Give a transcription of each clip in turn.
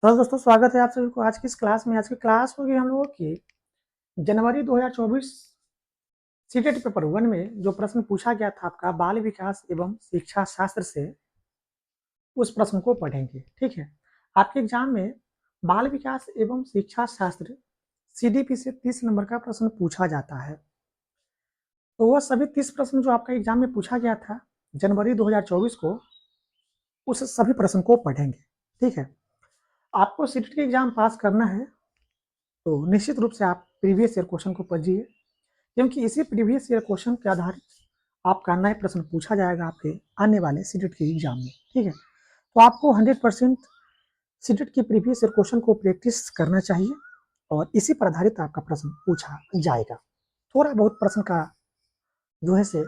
Hello दोस्तों, स्वागत है आप सभी को आज की इस क्लास में। आज की क्लास होगी हम लोगों की जनवरी 2024 सीटेट पेपर 1 में जो प्रश्न पूछा गया था आपका बाल विकास एवं शिक्षा शास्त्र से, उस प्रश्न को पढ़ेंगे। ठीक है, आपके एग्जाम में बाल विकास एवं शिक्षा शास्त्र सीडीपी से 30 नंबर का प्रश्न पूछा जाता है। तो वह सभी 30 प्रश्न जो आपका एग्जाम में पूछा गया था जनवरी 2024 को, उस सभी प्रश्न को पढ़ेंगे। ठीक है, आपको सीटेट के एग्जाम पास करना है तो निश्चित रूप से आप प्रीवियस ईयर क्वेश्चन को पढ़िए, क्योंकि इसी प्रीवियस ईयर क्वेश्चन के आधारित आपका नए प्रश्न पूछा जाएगा आपके आने वाले सीटेट के एग्जाम में। ठीक है, तो आपको 100% सीटेट की प्रीवियस ईयर क्वेश्चन को प्रैक्टिस करना चाहिए और इसी पर आधारित आपका प्रश्न पूछा जाएगा। थोड़ा बहुत प्रश्न का जो है से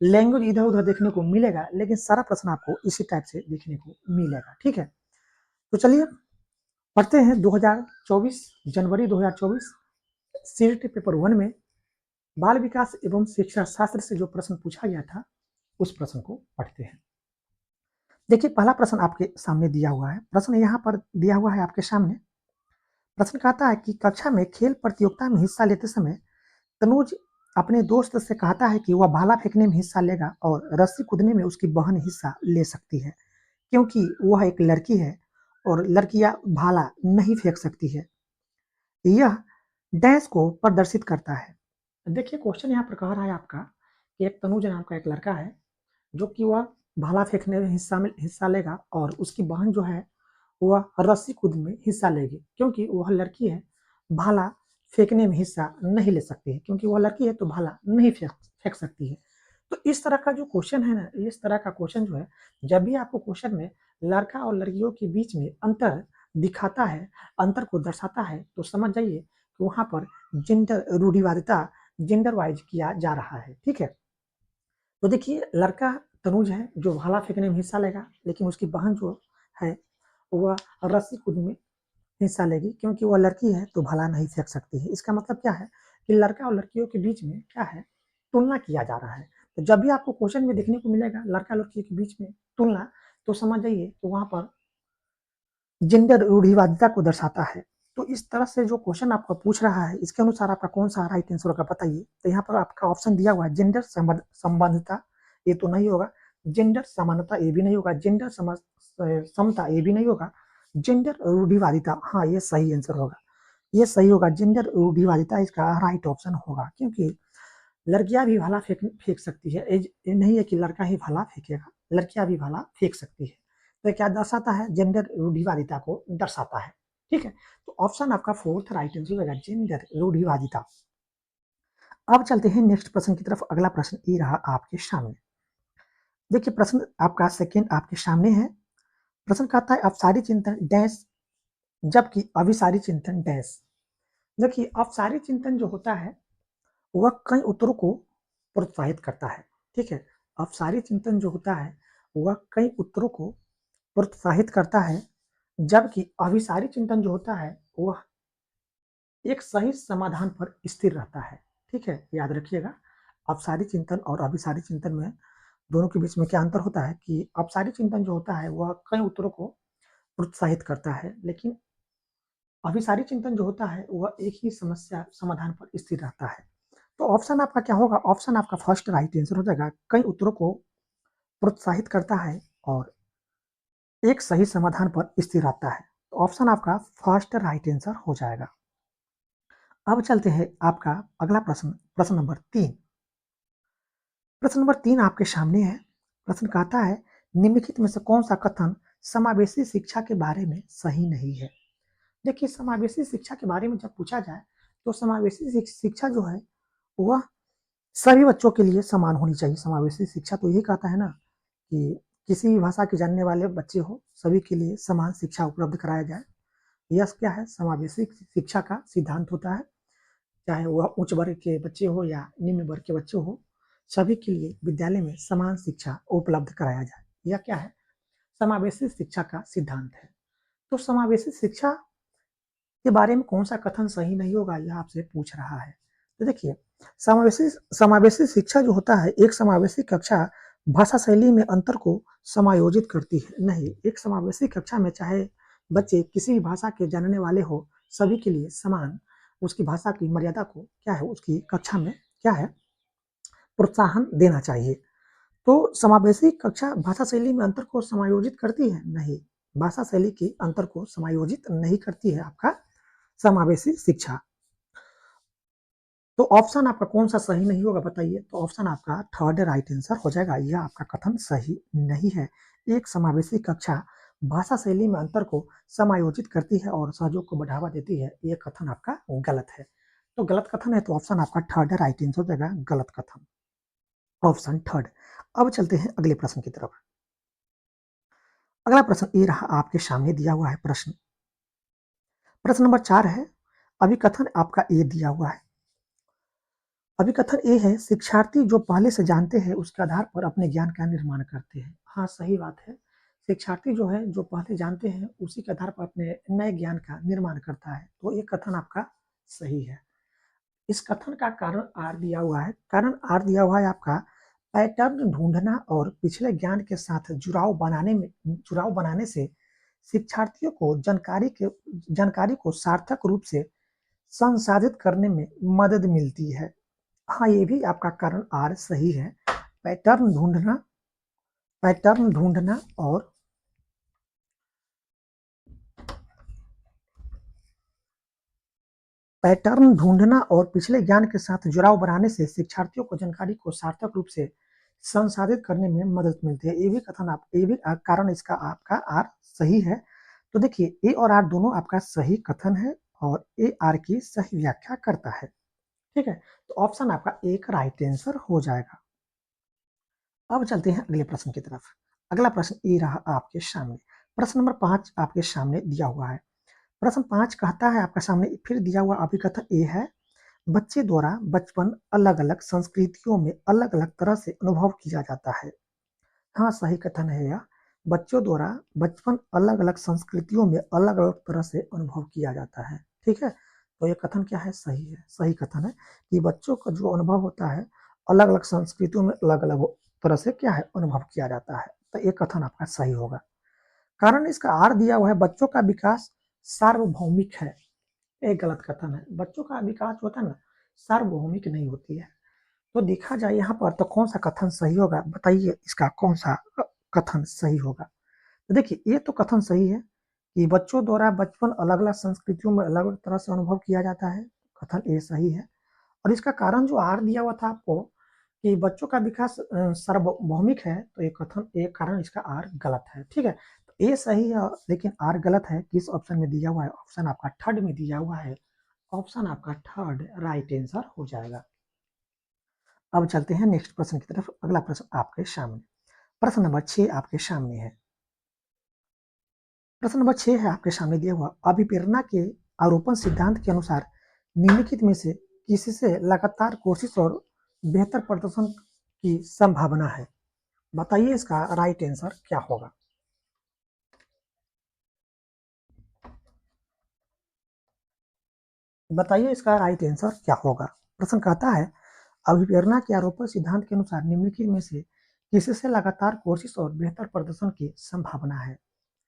लैंग्वेज इधर उधर देखने को मिलेगा, लेकिन सारा प्रश्न आपको इसी टाइप से देखने को मिलेगा। ठीक है, तो चलिए पढ़ते हैं 2024 जनवरी 2024 सीटेट पेपर 1 में बाल विकास एवं शिक्षा शास्त्र से जो प्रश्न पूछा गया था, उस प्रश्न को पढ़ते हैं। देखिए, पहला प्रश्न आपके सामने दिया हुआ है। प्रश्न यहाँ पर दिया हुआ है आपके सामने। प्रश्न कहता है कि कक्षा में खेल प्रतियोगिता में हिस्सा लेते समय तनुज अपने दोस्त से कहता है कि वह भाला फेंकने में हिस्सा लेगा और रस्सी कूदने में उसकी बहन हिस्सा ले सकती है, क्योंकि वह एक लड़की है और लड़कियां भाला नहीं फेंक सकती है। यह डैश को प्रदर्शित करता है। देखिए, क्वेश्चन यहाँ पर कह रहा है आपका कि एक तनुज नाम का एक लड़का है जो कि वह भाला फेंकने में हिस्सा लेगा और उसकी बहन जो है वह रस्सी कूद में हिस्सा लेगी, क्योंकि वह लड़की है, भाला फेंकने में हिस्सा नहीं ले सकती है। क्योंकि वह लड़की है तो भाला नहीं फेंक सकती है। तो इस तरह का जो क्वेश्चन है ना, इस तरह का क्वेश्चन जो है, जब भी आपको क्वेश्चन में लड़का और लड़कियों के बीच में अंतर दिखाता है, अंतर को दर्शाता है, तो समझ जाइए कि वहां पर जेंडर रूढ़िवादिता, जेंडर वाइज किया जा रहा है। ठीक है, तो देखिए, लड़का तनुज है जो भाला फेंकने में हिस्सा लेगा, लेकिन उसकी बहन जो है वह रस्सी कूद में हिस्सा लेगी, क्योंकि वह लड़की है तो भाला नहीं फेंक सकती है। इसका मतलब क्या है कि लड़का और लड़कियों के बीच में क्या है, तुलना किया जा रहा है। तो जब भी आपको क्वेश्चन में देखने को मिलेगा लड़का लड़की के बीच में तुलना, तो समझ जाइए तो वहां पर जेंडर रूढ़िवादिता को दर्शाता है। तो इस तरह से जो क्वेश्चन आपको पूछ रहा है, इसके अनुसार आपका कौन सा राइट आंसर होगा बताइए। तो यहाँ पर आपका ऑप्शन दिया हुआ है जेंडर संबंधता, ये तो नहीं होगा। जेंडर समानता, ये भी नहीं होगा। जेंडर समता, ये भी नहीं होगा। जेंडर रूढ़िवादिता, हाँ ये सही आंसर होगा, ये सही होगा। जेंडर रूढ़िवादिता इसका राइट ऑप्शन होगा, क्योंकि लड़कियां भी भाला फेंक सकती है। ये नहीं है कि लड़का ही भाला फेंकेगा, लड़कियां भी भाला फेंक सकती है। तो क्या दर्शाता है, जेंडर रूढ़िवादिता को दर्शाता है। ठीक है, तो ऑप्शन आपका फोर्थ राइट आंसर होगा, जेंडर रूढ़िवादिता। अब चलते हैं नेक्स्ट प्रश्न की तरफ। अगला प्रश्न ये रहा आपके सामने। देखिए, प्रश्न आपका सेकेंड आपके सामने है। प्रश्न कहता है अपसारी चिंतन डैश जबकि अभिसारी चिंतन डैश। देखिए, अपसारी चिंतन जो होता है वह कई उत्तरों को प्रोत्साहित करता है। ठीक है, अपसारी चिंतन जो होता है वह कई उत्तरों को प्रोत्साहित करता है, जबकि अभिसारी चिंतन जो होता है वह एक सही समाधान पर स्थिर रहता है। ठीक है, याद रखिएगा, अपसारी चिंतन और अभिसारी चिंतन में दोनों के बीच में क्या अंतर होता है कि अपसारी चिंतन जो होता है वह कई उत्तरों को प्रोत्साहित करता है, लेकिन अभिसारी चिंतन जो होता है वह एक ही समस्या समाधान पर स्थिर रहता है। तो ऑप्शन आपका क्या होगा, ऑप्शन आपका फर्स्ट राइट आंसर हो जाएगा, कई उत्तरों को प्रोत्साहित करता है और एक सही समाधान पर स्थिर रहता है। तो ऑप्शन आपका फर्स्ट राइट आंसर हो जाएगा। अब चलते हैं आपका अगला प्रश्न, प्रश्न नंबर 3। प्रश्न नंबर 3 आपके सामने है। प्रश्न कहता है निम्नलिखित में से कौन सा कथन समावेशी शिक्षा के बारे में सही नहीं है। देखिए, समावेशी शिक्षा के बारे में जब पूछा जाए तो समावेशी शिक्षा जो है वह सभी बच्चों के लिए समान होनी चाहिए। समावेशी शिक्षा तो यही कहता है ना कि किसी भी भाषा के जानने वाले बच्चे हो, सभी के लिए समान शिक्षा उपलब्ध कराया जाए। यह क्या है, समावेशी शिक्षा का सिद्धांत होता है। चाहे वह उच्च वर्ग के बच्चे हो या निम्न वर्ग के बच्चे हो, सभी के लिए विद्यालय में समान शिक्षा उपलब्ध कराया जाए। यह क्या है, समावेशी शिक्षा का सिद्धांत है। तो समावेशी शिक्षा के बारे में कौन सा कथन सही नहीं होगा, यह आपसे पूछ रहा है। तो देखिए, समावेशी समावेशी शिक्षा जो होता है, एक समावेशी कक्षा भाषा शैली में अंतर को समायोजित करती है। नहीं, एक समावेशी कक्षा में चाहे बच्चे किसी भी भाषा के जानने वाले हो, सभी के लिए समान उसकी भाषा की मर्यादा को क्या है उसकी कक्षा में क्या है प्रोत्साहन देना चाहिए। तो समावेशी कक्षा भाषा शैली में अंतर को समायोजित करती है? नहीं, भाषा शैली के अंतर को समायोजित नहीं करती है आपका समावेशी शिक्षा। तो ऑप्शन आपका कौन सा सही नहीं होगा बताइए? तो ऑप्शन आपका थर्ड राइट आंसर हो जाएगा। यह आपका कथन सही नहीं है। एक समावेशी कक्षा भाषा शैली में अंतर को समायोजित करती है और सहयोग को बढ़ावा देती है। यह कथन आपका गलत है। तो गलत कथन है तो ऑप्शन आपका थर्ड राइट आंसर हो जाएगा, गलत कथन, ऑप्शन थर्ड। अब चलते हैं अगले प्रश्न की तरफ। अगला प्रश्न ये रहा आपके सामने दिया हुआ है प्रश्न। प्रश्न नंबर 4 है। अभिकथन आपका ये दिया हुआ है। अभिकथन ये है, शिक्षार्थी जो पहले से जानते हैं उसके आधार पर अपने ज्ञान का निर्माण करते हैं। हाँ, सही बात है। शिक्षार्थी जो है जो पहले जानते हैं उसी के आधार पर अपने नए ज्ञान का निर्माण करता है। तो ये कथन आपका सही है। इस कथन का कारण आर दिया हुआ है। कारण आर दिया हुआ है आपका पैटर्न ढूंढना और पिछले ज्ञान के साथ जुड़ाव बनाने से शिक्षार्थियों को जानकारी को सार्थक रूप से संसाधित करने में मदद मिलती है। हाँ, ये भी आपका कारण आर सही है। पैटर्न ढूंढना पैटर्न ढूंढना और पैटर्न ढूंढना और पिछले ज्ञान के साथ जुड़ाव बनाने से शिक्षार्थियों को जानकारी को सार्थक रूप से संसाधित करने में मदद मिलती है। ये भी कारण इसका आपका आर सही है। तो देखिए ए और आर दोनों आपका सही कथन है और ए आर की सही व्याख्या करता है। ठीक है, तो ऑप्शन आपका एक राइट आंसर हो जाएगा। अब चलते हैं अगले प्रश्न की तरफ। अगला प्रश्न ये रहा आपके सामने। प्रश्न नंबर 5 आपके सामने दिया हुआ है। प्रश्न 5 कहता है आपके सामने फिर दिया हुआ अभिकथन ये है, बच्चे द्वारा बचपन अलग-अलग संस्कृतियों में अलग-अलग तरह से अनुभव किया जाता है। हाँ, सही कथन है यह। बच्चों द्वारा बचपन अलग-अलग संस्कृतियों में अलग-अलग तरह से अनुभव किया जाता है। ठीक है? तो ये कथन क्या है? सही है। सही कथन है कि बच्चों का जो अनुभव होता है, अलग-अलग संस्कृतियों में अलग-अलग तरह से क्या है? अनुभव किया जाता है। तो ये कथन आपका सही होगा। कारण इसका आर दिया हुआ है, बच्चों का विकास सार्वभौमिक है। एक गलत कथन है। बच्चों का विकास जो होता है ना, सार्वभौमिक नहीं होती है। तो देखा जाए यहाँ पर तो कौन सा कथन सही होगा? बताइए इसका कौन सा कथन सही होगा? तो देखिए ये तो कथन सही है कि बच्चों द्वारा बचपन अलग-अलग संस्कृतियों में अलग-अलग तरह से अनुभव किया जाता है। कथन ये सही है। और इसका कारण जो आर दिया हुआ था आपको कि बच्चों का विकास सार्वभौमिक है, तो ये कारण इसका आर गलत है। ठीक है? तो ए सही है लेकिन आर गलत है। किस ऑप्शन में दिया हुआ है? ऑप्शन आपका थर्ड में दिया हुआ है। ऑप्शन आपका थर्ड राइट आंसर हो जाएगा। अब चलते हैं नेक्स्ट प्रश्न की तरफ। अगला प्रश्न आपके सामने। प्रश्न नंबर 6 आपके सामने है। प्रश्न नंबर 6 है आपके सामने दिया हुआ, अभिप्रेरणा के आरोपण सिद्धांत के अनुसार निम्नलिखित में से किसी से लगातार कोशिश और बेहतर प्रदर्शन की संभावना है? बताइए इसका राइट आंसर क्या होगा? बताइए इसका राइट आंसर क्या होगा? प्रश्न कहता है, अभिप्रेरणा के आरोपण सिद्धांत के अनुसार निम्नलिखित में से किसी से लगातार कोशिश और बेहतर प्रदर्शन की संभावना है?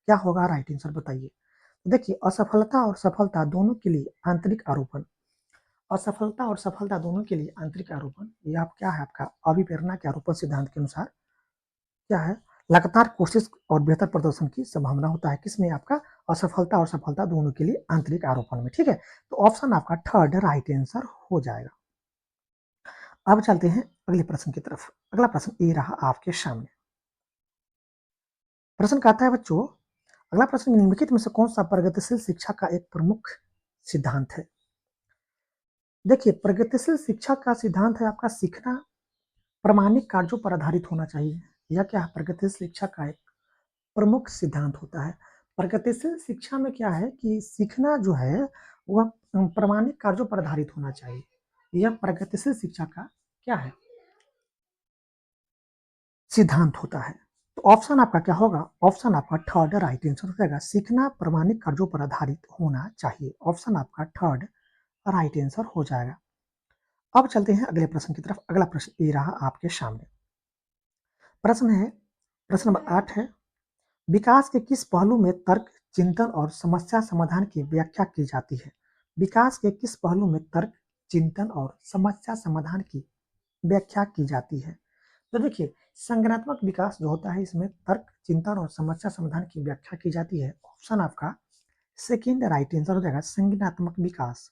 क्या होगा राइट आंसर बताइए? देखिए असफलता और सफलता दोनों के लिए आंतरिक आरोपण, असफलता और सफलता दोनों के लिए आंतरिक आरोपण, ये आप क्या है आपका अभिप्रेरणा के आरोपण सिद्धांत के अनुसार क्या है? लगातार कोशिश और बेहतर प्रदर्शन की संभावना होता है। किसमें? आपका असफलता और सफलता दोनों के लिए आंतरिक आरोपण में। ठीक है, तो ऑप्शन आपका थर्ड राइट आंसर हो जाएगा। अब चलते हैं अगले प्रश्न की तरफ। अगला प्रश्न ये रहा आपके सामने। प्रश्न कहता है बच्चों, अगला प्रश्न निम्नलिखित में से कौन सा प्रगतिशील शिक्षा का एक प्रमुख सिद्धांत है? देखिए प्रगतिशील शिक्षा का सिद्धांत है आपका सीखना प्रामाणिक कार्यों पर आधारित होना चाहिए। यह क्या है? प्रगतिशील शिक्षा का एक प्रमुख सिद्धांत होता है। प्रगतिशील शिक्षा में क्या है कि सीखना जो है वह प्रामाणिक कार्यों पर आधारित होना चाहिए। यह प्रगतिशील शिक्षा का क्या है? सिद्धांत होता है। तो ऑप्शन आपका क्या होगा? ऑप्शन आपका थर्ड राइट आंसर हो जाएगा। सीखना प्रामाणिक कार्यों पर आधारित होना चाहिए। ऑप्शन आपका थर्ड राइट आंसर हो जाएगा। अब चलते हैं अगले प्रश्न की तरफ। अगला प्रश्न ये रहा आपके सामने। प्रश्न है, प्रश्न नंबर 8 है, विकास के किस पहलू में तर्क चिंतन और समस्या समाधान की व्याख्या की जाती है। विकास के किस पहलू में तर्क, चिंतन और समस्या समाधान की व्याख्या की जाती है? तो देखिए, संज्ञानात्मक विकास जो होता है इसमें तर्क, चिंतन और समस्या समाधान की व्याख्या की जाती है। ऑप्शन आपका सेकंड राइट आंसर हो जाएगा, संज्ञानात्मक विकास।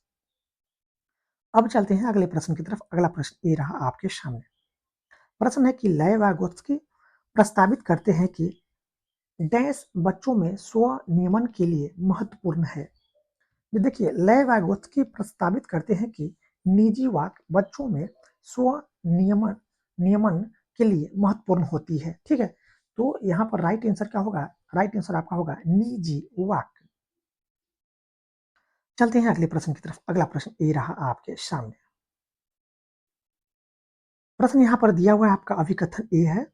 अब चलते हैं अगले प्रश्न की तरफ। अगला प्रश्न ये रहा आपके सामने। प्रश्न है कि लय वागोत्स्की प्रस्तावित करते हैं कि डैश बच्चों में स्व नियमन के लिए महत्वपूर्ण है। ये देखिए, लय वागोत्स्की प्रस्तावित करते हैं कि निजी वाक बच्चों में स्व नियमन नियमन के लिए महत्वपूर्ण होती है। ठीक है, तो यहाँ पर राइट आंसर क्या होगा? राइट आंसर आपका होगा निजी वाक। चलते हैं अगले प्रश्न की तरफ। अगला प्रश्न ये रहा आपके सामने। प्रश्न यहाँ पर दिया हुआ है आपका, अभिकथन ए है,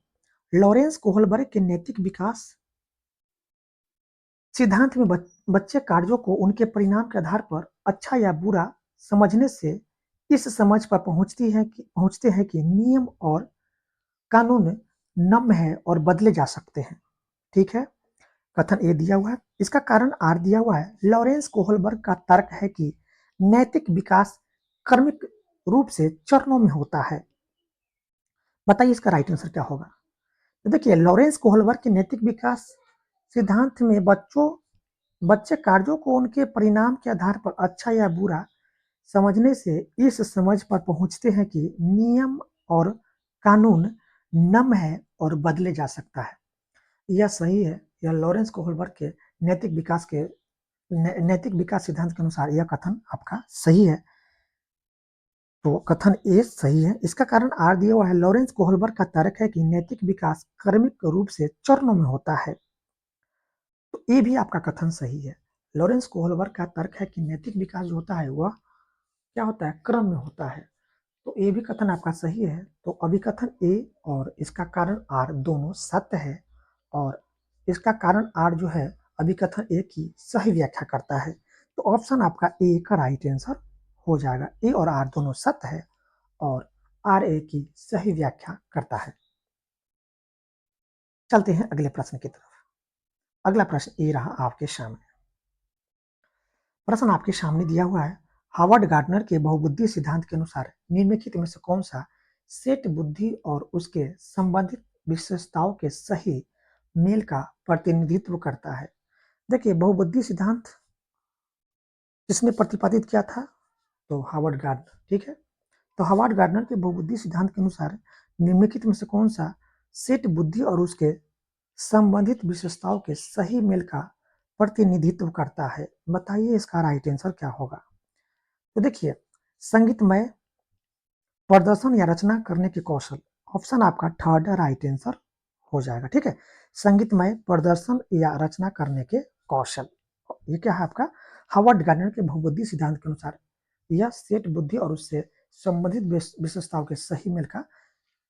लॉरेंस कोहलबर्ग के नैतिक विकास सिद्धांत में बच्चे कार्यों को उनके परिणाम के आधार पर अच्छा या बुरा समझने से इस समझ पर पहुंचते हैं कि नियम और कानून नम्य है और बदले जा सकते हैं। ठीक है, कथन ए दिया हुआ है, इसका कारण आर दिया हुआ है। लॉरेंस कोहलबर्ग का तर्क है कि नैतिक विकास क्रमिक रूप से चरणों में होता है। बताइए इसका राइट आंसर क्या होगा? तो देखिए, लॉरेंस कोहलबर्ग के नैतिक विकास सिद्धांत में बच्चे कार्यों को उनके परिणाम के आधार पर अच्छा या बुरा समझने से इस समझ पर पहुंचते हैं कि नियम और कानून नम्य है और बदले जा सकता है। यह सही है। यह लॉरेंस कोहलबर्ग के नैतिक विकास सिद्धांत के अनुसार यह कथन आपका सही है। तो कथन ए सही है। इसका कारण आर दिया हुआ है। लॉरेंस कोहलबर्ग का तर्क है कि नैतिक विकास क्रमिक रूप से चरणों में होता है। तो ये भी आपका कथन सही है। लॉरेंस कोहलबर्ग का तर्क है कि नैतिक विकास जो होता है वह क्या होता है? क्रम में होता है। तो ये भी कथन आपका सही है। तो अभिकथन ए और इसका कारण आर दोनों सत्य है, और इसका कारण आर जो है अभिकथन ए की सही व्याख्या करता है। तो ऑप्शन आपका ए का राइट आंसर हो जाएगा। ए और आर दोनों सत्य है और आर ए की सही व्याख्या करता है। चलते हैं अगले प्रश्न की तरफ। अगला प्रश्न ये रहा आपके सामने। प्रश्न आपके सामने दिया हुआ है, हार्वर्ड गार्डनर के बहुबुद्धि सिद्धांत के अनुसार निम्नलिखित में से कौन सा सेट बुद्धि और उसके संबंधित विशेषताओं के सही मेल का प्रतिनिधित्व करता है? देखिए, बहुबुद्धि सिद्धांत किसने प्रतिपादित किया था? तो हार्वर्ड गार्डनर। ठीक है, तो हार्वर्ड गार्डनर के बहुबुद्धि सिद्धांत के अनुसार निम्नलिखित में से कौन सा सेट बुद्धि और उसके संबंधित विशेषताओं के सही मेल का प्रतिनिधित्व करता है? बताइए इसका राइट आंसर क्या होगा? तो देखिए, संगीतमय प्रदर्शन या रचना करने के कौशल। ऑप्शन आपका थर्ड राइट आंसर हो जाएगा। ठीक है, संगीतमय प्रदर्शन या रचना करने के कौशल, ये क्या है आपका? हार्वर्ड गार्डनर के बहुबुद्धि सिद्धांत के अनुसार यह सेट बुद्धि और उससे संबंधित विशेषताओं के सही मेल का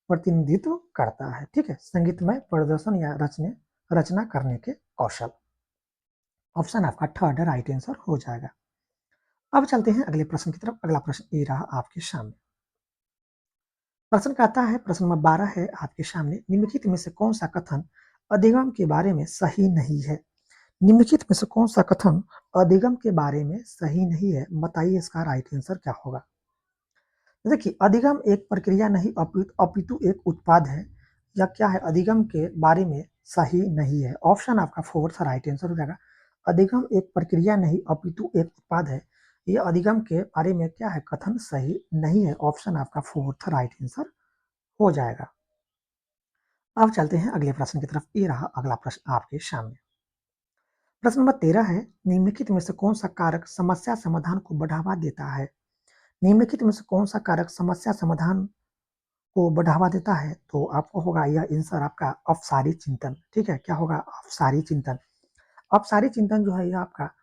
प्रतिनिधित्व करता है। ठीक है, संगीतमय प्रदर्शन या रचना करने के कौशल। ऑप्शन आपका थर्ड राइट आंसर हो जाएगा। अब चलते हैं अगले प्रश्न की तरफ। अगला प्रश्न ये रहा आपके सामने। प्रश्न कहता है, प्रश्न नंबर 12 है आपके सामने, निम्नलिखित में से कौन सा कथन अधिगम के बारे में सही नहीं है? निम्नलिखित में से कौन सा कथन अधिगम के बारे में सही नहीं है? बताइए इसका राइट आंसर क्या होगा? देखिए, अधिगम एक प्रक्रिया नहीं अपितु एक उत्पाद है। या क्या है? अधिगम के बारे में सही नहीं है। ऑप्शन आपका फोर्थ राइट आंसर हो जाएगा। अधिगम एक प्रक्रिया नहीं अपितु एक उत्पाद है। ये अधिगम के बारे में क्या है? कथन सही नहीं है। ऑप्शन आपका फोर्थ राइट आंसर हो जाएगा। अब चलते हैं अगले प्रश्न की तरफ। ये रहा अगला प्रश्न आपके सामने। प्रश्न नंबर 13 है, निम्नलिखित में से कौन सा कारक समस्या समाधान को बढ़ावा देता है? निम्नलिखित में से कौन सा कारक समस्या समाधान को बढ़ावा देता है? तो आपको होगा यह आंसर आपका अपसारी चिंतन। ठीक है, क्या होगा? अपसारी चिंतन। अपसारी चिंतन जो है यह आपका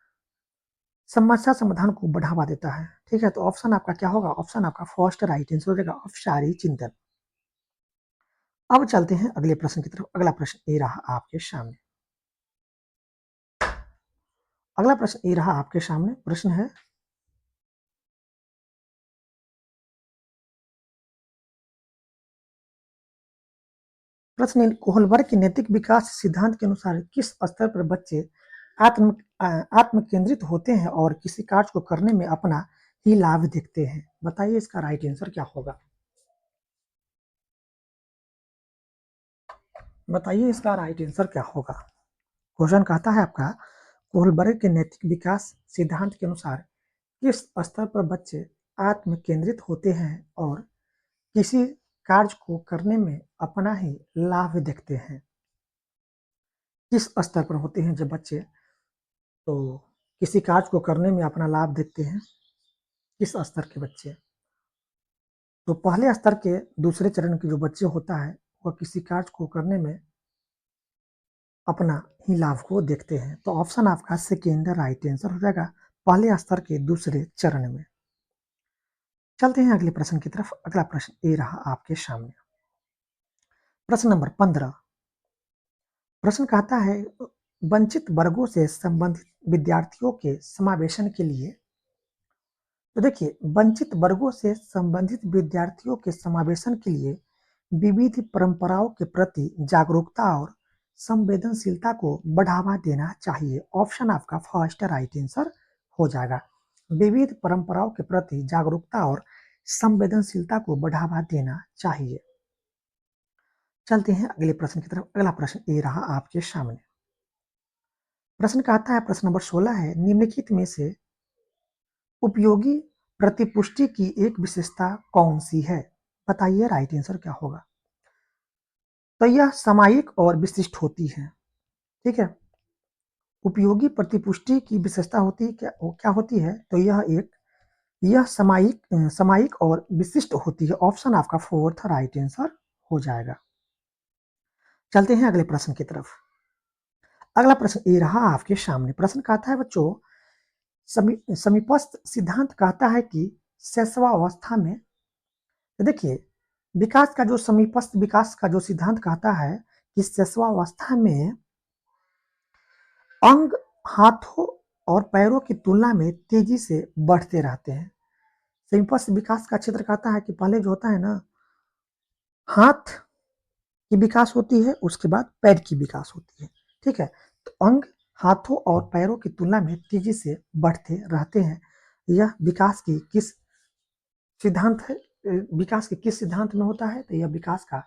समस्या समाधान को बढ़ावा देता है। ठीक है, तो ऑप्शन आपका क्या होगा? ऑप्शन आपका फर्स्ट राइट आंसर हो जाएगा, अपसारी चिंतन। अब चलते हैं अगले प्रश्न की तरफ। अगला प्रश्न ये रहा आपके सामने। अगला प्रश्न ये रहा आपके सामने। प्रश्न है, प्रश्न कोहलबर्ग के नैतिक विकास सिद्धांत के अनुसार किस स्तर पर बच्चे आत्म आत्म केंद्रित होते हैं और किसी कार्य को करने में अपना ही लाभ देखते हैं। बताइए इसका राइट आंसर क्या होगा? बताइए इसका राइट आंसर क्या होगा? क्वेश्चन कहता है आपका, कोहलबर्ग के नैतिक विकास सिद्धांत के अनुसार किस स्तर पर बच्चे आत्म केंद्रित होते हैं और किसी कार्य को करने में अपना ही लाभ देखते हैं? किस स्तर पर होते हैं जब बच्चे तो किसी कार्य को करने में अपना लाभ देखते हैं? किस स्तर के बच्चे? तो पहले स्तर के दूसरे चरण के जो बच्चे होता है वह किसी कार्य को करने में अपना ही लाभ को देखते हैं। तो ऑप्शन आपका सेकेंड राइट आंसर हो जाएगा, पहले स्तर के दूसरे चरण में। चलते हैं अगले प्रश्न की तरफ। अगला प्रश्न ये रहा आपके सामने। प्रश्न नंबर 15। प्रश्न कहता है, वंचित वर्गों से संबंधित विद्यार्थियों के समावेशन के लिए। तो देखिए, वंचित वर्गों से संबंधित विद्यार्थियों के समावेशन के लिए विविध परंपराओं के प्रति जागरूकता और संवेदनशीलता को बढ़ावा देना चाहिए। ऑप्शन आपका फर्स्ट राइट आंसर हो जाएगा। विविध परंपराओं के प्रति जागरूकता और संवेदनशीलता को बढ़ावा देना चाहिए। चलते हैं अगले प्रश्न की तरफ। अगला प्रश्न ये रहा आपके सामने। प्रश्न कहता है, प्रश्न नंबर 16 है, निम्नलिखित में से उपयोगी प्रतिपुष्टि की एक विशेषता कौन सी है? बताइए राइट आंसर क्या होगा? तो यह सामायिक और विशिष्ट होती है। ठीक है, उपयोगी प्रतिपुष्टि की विशेषता होती है क्या होती है? तो यह सामायिक और विशिष्ट होती है। ऑप्शन आपका फोर्थ राइट आंसर हो जाएगा। चलते हैं अगले प्रश्न की तरफ। अगला प्रश्न ये रहा आपके सामने। प्रश्न कहता है बच्चों, समीपस्थ सिद्धांत कहता है कि शैशवावस्था में, तो देखिए, विकास का जो समीपस्थ विकास का जो सिद्धांत कहता है कि शैशवावस्था में अंग हाथों और पैरों की तुलना में तेजी से बढ़ते रहते हैं। समीपस्थ विकास का क्षेत्र कहता है कि पहले जो होता है ना, हाथ की विकास होती है, उसके बाद पैर की विकास होती है। ठीक है, तो अंग हाथों और पैरों की तुलना में तेजी से बढ़ते रहते हैं। यह विकास की किस सिद्धांत है? विकास के किस सिद्धांत में होता है? तो यह विकास का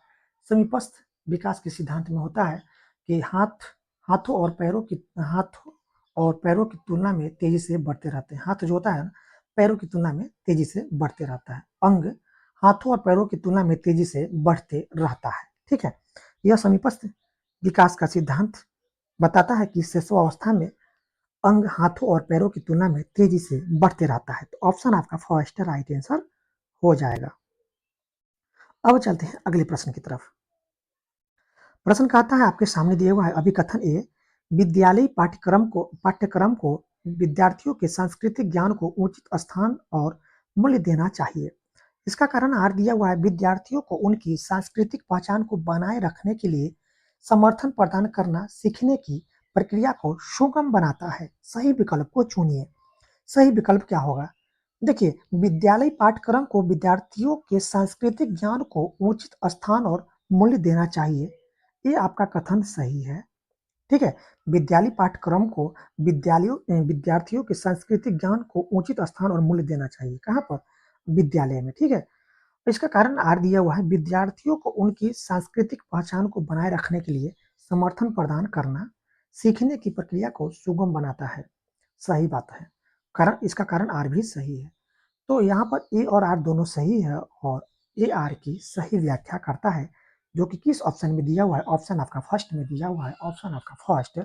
समीपस्थ विकास के सिद्धांत में होता है कि हाथों और पैरों की तुलना में तेजी से बढ़ते रहते हैं। हाथ जो होता है ना, पैरों की तुलना में तेजी से बढ़ते रहता है। अंग हाथों और पैरों की तुलना में तेजी से बढ़ते रहता है। ठीक है, यह समीपस्थ विकास का सिद्धांत बताता है कि शैशवावस्था में अंग हाथों और पैरों की तुलना में तेजी से बढ़ते रहता है। तो ऑप्शन आपका फर्स्ट राइट आंसर हो जाएगा। अब चलते हैं अगले प्रश्न की तरफ। प्रश्न कहता है आपके सामने दिया हुआ है, अभिकथन ए, विद्यालयी पाठ्यक्रम को विद्यार्थियों के सांस्कृतिक ज्ञान को उचित स्थान और मूल्य देना चाहिए। इसका कारण आर दिया हुआ है, विद्यार्थियों को उनकी सांस्कृतिक पहचान को बनाए रखने के लिए समर्थन प्रदान करना सीखने की प्रक्रिया को सुगम बनाता है। सही विकल्प को चुनिए। सही विकल्प क्या होगा? देखिए, विद्यालय पाठ्यक्रम को विद्यार्थियों के सांस्कृतिक ज्ञान को उचित स्थान और मूल्य देना चाहिए। ये आपका कथन सही है। ठीक है, विद्यालय पाठ्यक्रम को विद्यार्थियों के सांस्कृतिक ज्ञान को उचित स्थान और मूल्य देना चाहिए। कहाँ पर? विद्यालय में। ठीक है, इसका कारण आर दिया हुआ है, विद्यार्थियों को उनकी सांस्कृतिक पहचान को बनाए रखने के लिए समर्थन प्रदान करना सीखने की प्रक्रिया को सुगम बनाता है। सही बात है, कारण इसका कारण आर भी सही है। तो यहाँ पर ए और आर दोनों सही है और ए आर की सही व्याख्या करता है, जो कि किस ऑप्शन में दिया हुआ है? ऑप्शन आपका फर्स्ट में दिया हुआ है। ऑप्शन आपका फर्स्ट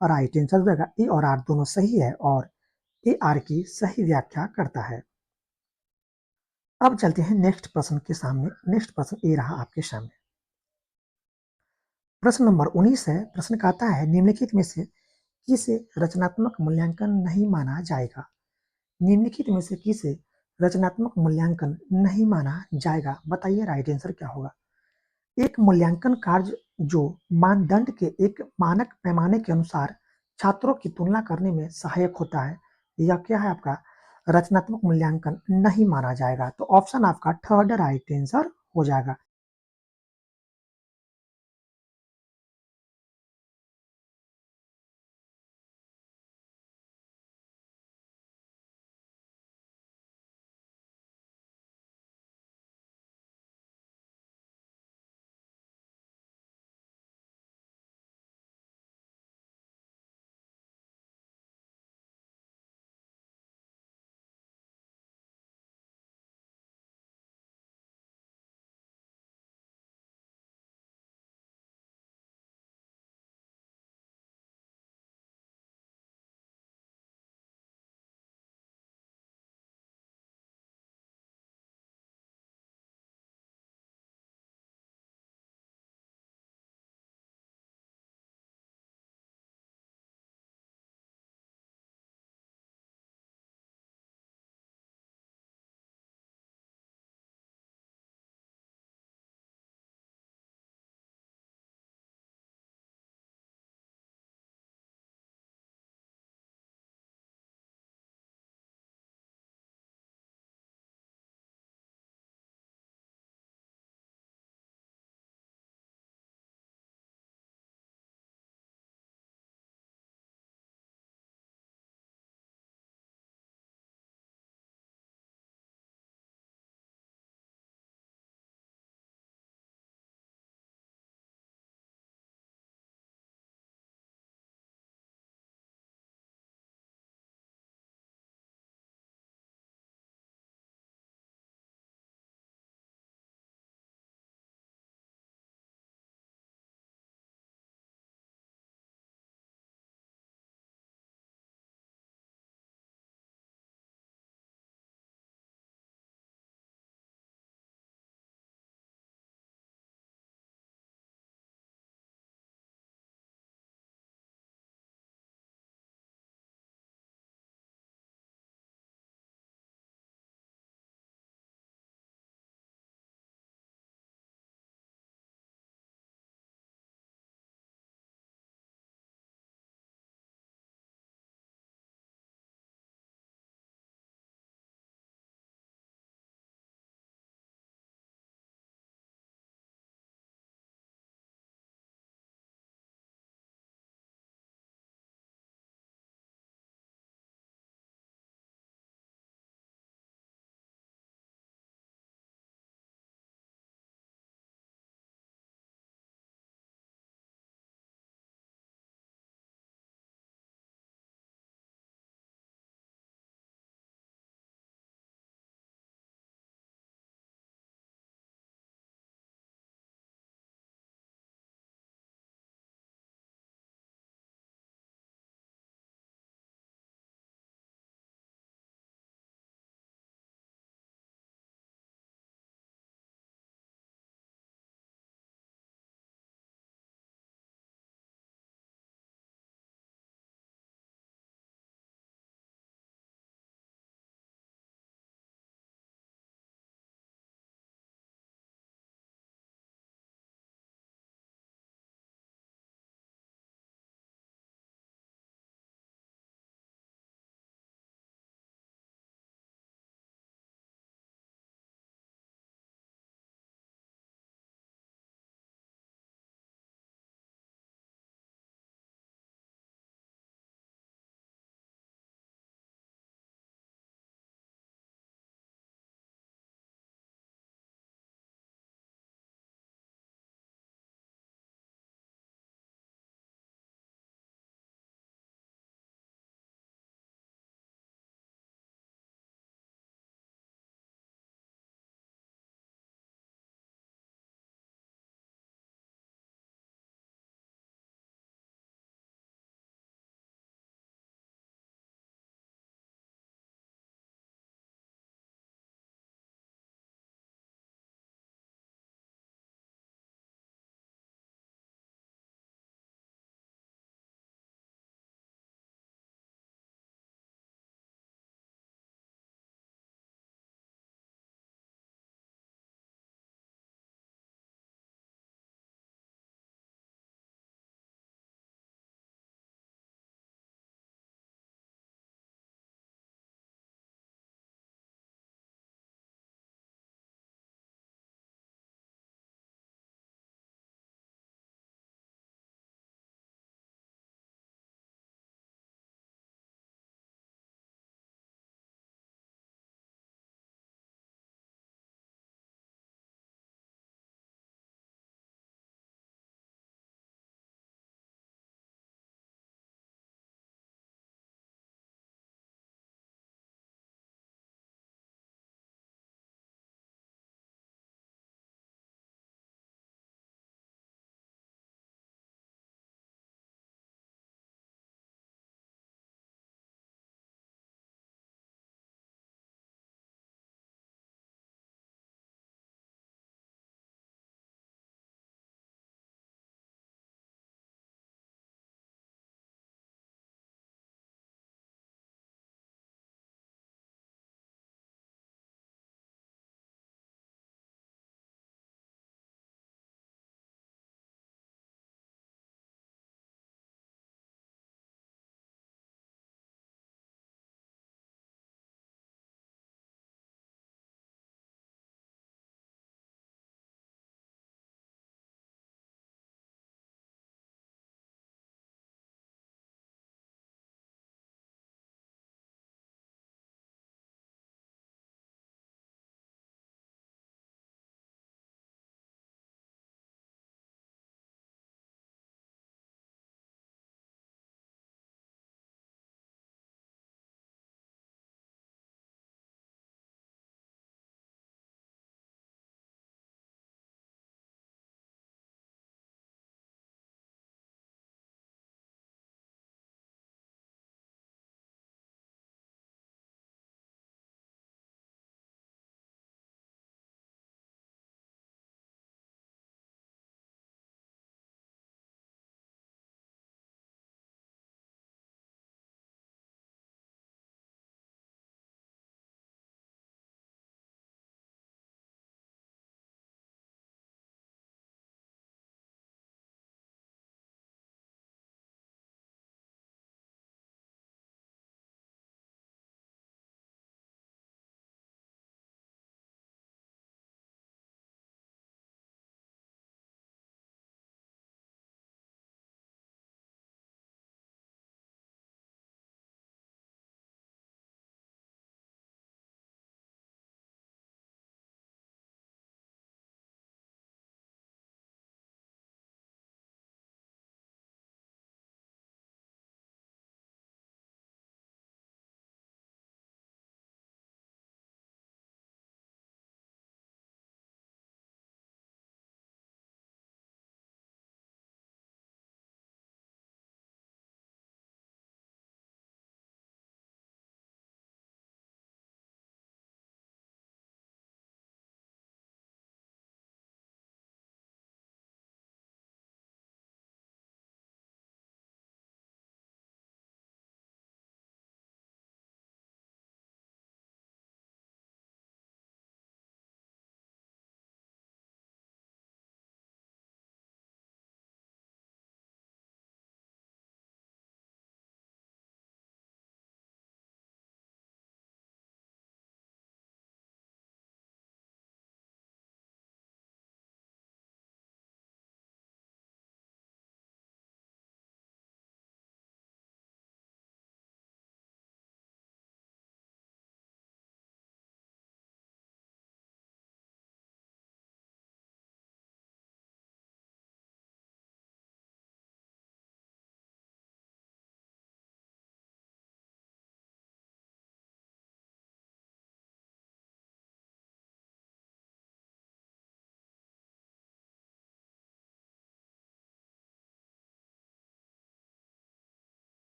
राइट आंसर देगा। ए और आर दोनों सही है और ए आर की सही व्याख्या करता है। अब चलते हैं नेक्स्ट प्रश्न के सामने। नेक्स्ट प्रश्न ये रहा आपके सामने। प्रश्न नंबर 19 है। प्रश्न कहता है, निम्नलिखित में से किसे रचनात्मक मूल्यांकन नहीं माना जाएगा? निम्नलिखित में से किसे रचनात्मक मूल्यांकन नहीं माना जाएगा? बताइए राइट आंसर क्या होगा? एक मूल्यांकन कार्य जो मानदंड के एक मानक पैमाने के अनुसार छात्रों की तुलना करने में सहायक होता है, यह क्या है आपका? रचनात्मक मूल्यांकन नहीं माना जाएगा। तो ऑप्शन आपका थर्ड राइट आंसर हो जाएगा।